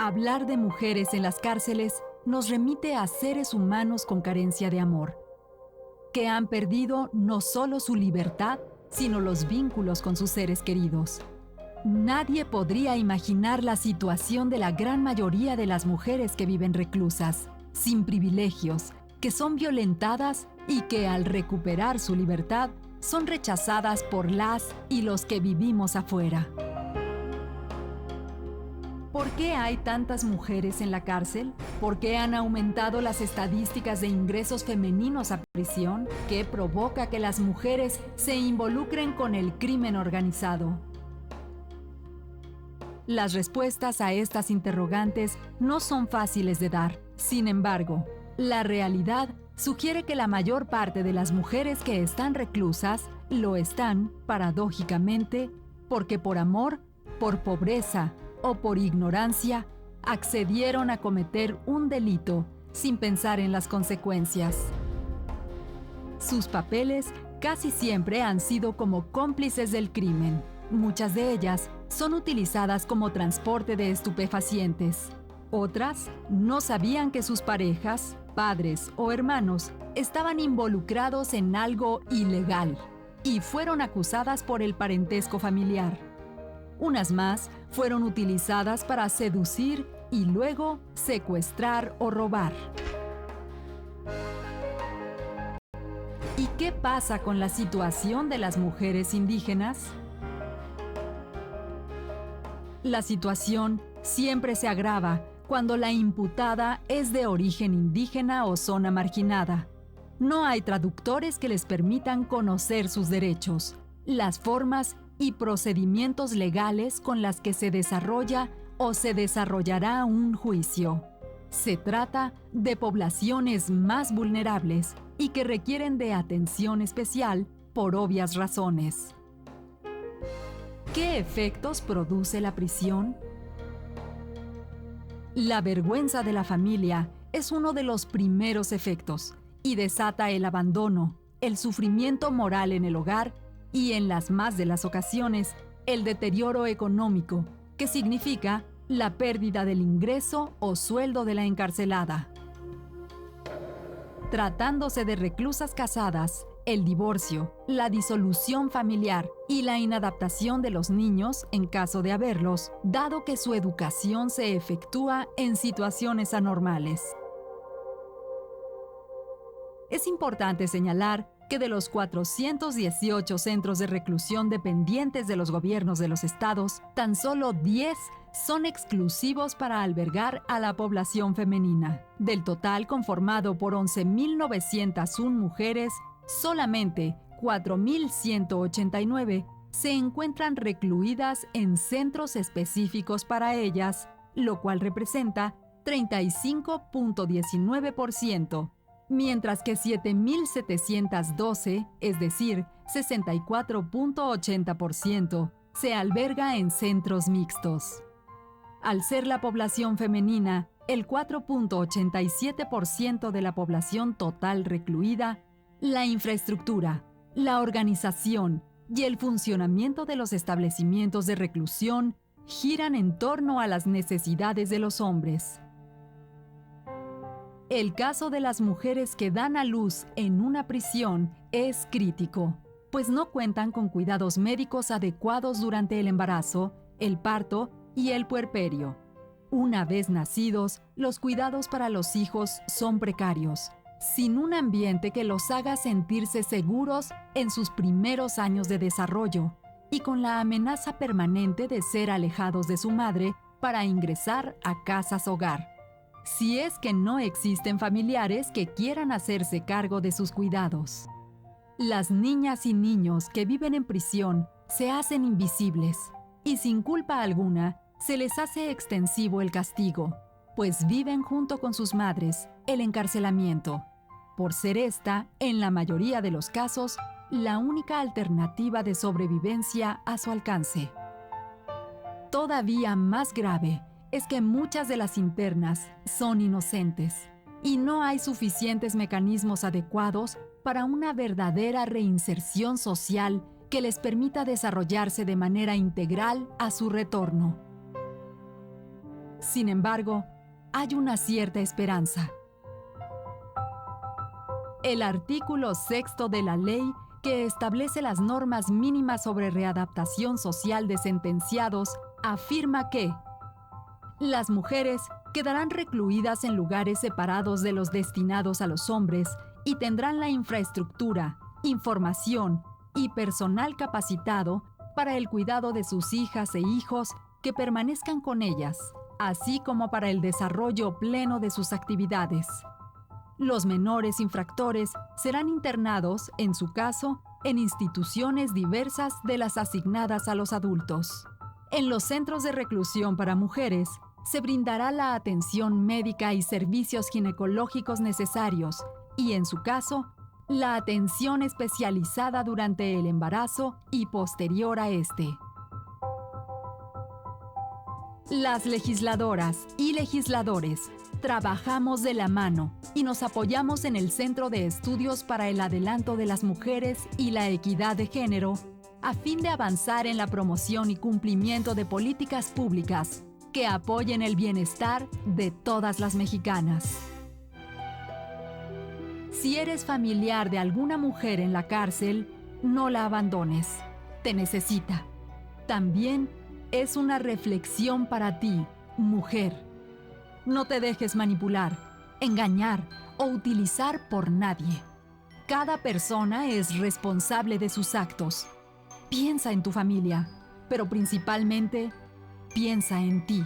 Hablar de mujeres en las cárceles nos remite a seres humanos con carencia de amor, que han perdido no solo su libertad, sino los vínculos con sus seres queridos. Nadie podría imaginar la situación de la gran mayoría de las mujeres que viven reclusas, sin privilegios, que son violentadas y que al recuperar su libertad son rechazadas por las y los que vivimos afuera. ¿Por qué hay tantas mujeres en la cárcel? ¿Por qué han aumentado las estadísticas de ingresos femeninos a prisión? ¿Qué provoca que las mujeres se involucren con el crimen organizado? Las respuestas a estas interrogantes no son fáciles de dar. Sin embargo, la realidad sugiere que la mayor parte de las mujeres que están reclusas lo están, paradójicamente, porque por amor, por pobreza o por ignorancia, accedieron a cometer un delito sin pensar en las consecuencias. Sus papeles casi siempre han sido como cómplices del crimen. Muchas de ellas son utilizadas como transporte de estupefacientes. Otras no sabían que sus parejas, padres o hermanos estaban involucrados en algo ilegal y fueron acusadas por el parentesco familiar. Unas más fueron utilizadas para seducir y luego secuestrar o robar. ¿Y qué pasa con la situación de las mujeres indígenas? La situación siempre se agrava cuando la imputada es de origen indígena o zona marginada. No hay traductores que les permitan conocer sus derechos, las formas y procedimientos legales con las que se desarrolla o se desarrollará un juicio. Se trata de poblaciones más vulnerables y que requieren de atención especial por obvias razones. ¿Qué efectos produce la prisión? La vergüenza de la familia es uno de los primeros efectos y desata el abandono, el sufrimiento moral en el hogar y, en las más de las ocasiones, el deterioro económico, que significa la pérdida del ingreso o sueldo de la encarcelada. Tratándose de reclusas casadas, el divorcio, la disolución familiar y la inadaptación de los niños, en caso de haberlos, dado que su educación se efectúa en situaciones anormales. Es importante señalar que de los 418 centros de reclusión dependientes de los gobiernos de los estados, tan solo 10 son exclusivos para albergar a la población femenina. Del total conformado por 11.901 mujeres, solamente 4.189 se encuentran recluidas en centros específicos para ellas, lo cual representa 35.19%. Mientras que 7.712, es decir, 64.80%, se alberga en centros mixtos. Al ser la población femenina el 4.87% de la población total recluida, la infraestructura, la organización y el funcionamiento de los establecimientos de reclusión giran en torno a las necesidades de los hombres. El caso de las mujeres que dan a luz en una prisión es crítico, pues no cuentan con cuidados médicos adecuados durante el embarazo, el parto y el puerperio. Una vez nacidos, los cuidados para los hijos son precarios, sin un ambiente que los haga sentirse seguros en sus primeros años de desarrollo y con la amenaza permanente de ser alejados de su madre para ingresar a casas hogar. Si es que no existen familiares que quieran hacerse cargo de sus cuidados. Las niñas y niños que viven en prisión se hacen invisibles y sin culpa alguna se les hace extensivo el castigo, pues viven junto con sus madres el encarcelamiento, por ser esta, en la mayoría de los casos, la única alternativa de sobrevivencia a su alcance. Todavía más grave es que muchas de las internas son inocentes y no hay suficientes mecanismos adecuados para una verdadera reinserción social que les permita desarrollarse de manera integral a su retorno. Sin embargo, hay una cierta esperanza. El artículo 6 de la ley, que establece las normas mínimas sobre readaptación social de sentenciados, afirma que las mujeres quedarán recluidas en lugares separados de los destinados a los hombres y tendrán la infraestructura, información y personal capacitado para el cuidado de sus hijas e hijos que permanezcan con ellas, así como para el desarrollo pleno de sus actividades. Los menores infractores serán internados, en su caso, en instituciones diversas de las asignadas a los adultos. En los centros de reclusión para mujeres, se brindará la atención médica y servicios ginecológicos necesarios y, en su caso, la atención especializada durante el embarazo y posterior a este. Las legisladoras y legisladores trabajamos de la mano y nos apoyamos en el Centro de Estudios para el Adelanto de las Mujeres y la Equidad de Género a fin de avanzar en la promoción y cumplimiento de políticas públicas que apoyen el bienestar de todas las mexicanas. Si eres familiar de alguna mujer en la cárcel, no la abandones. Te necesita. También es una reflexión para ti, mujer. No te dejes manipular, engañar o utilizar por nadie. Cada persona es responsable de sus actos. Piensa en tu familia, pero principalmente, piensa en ti.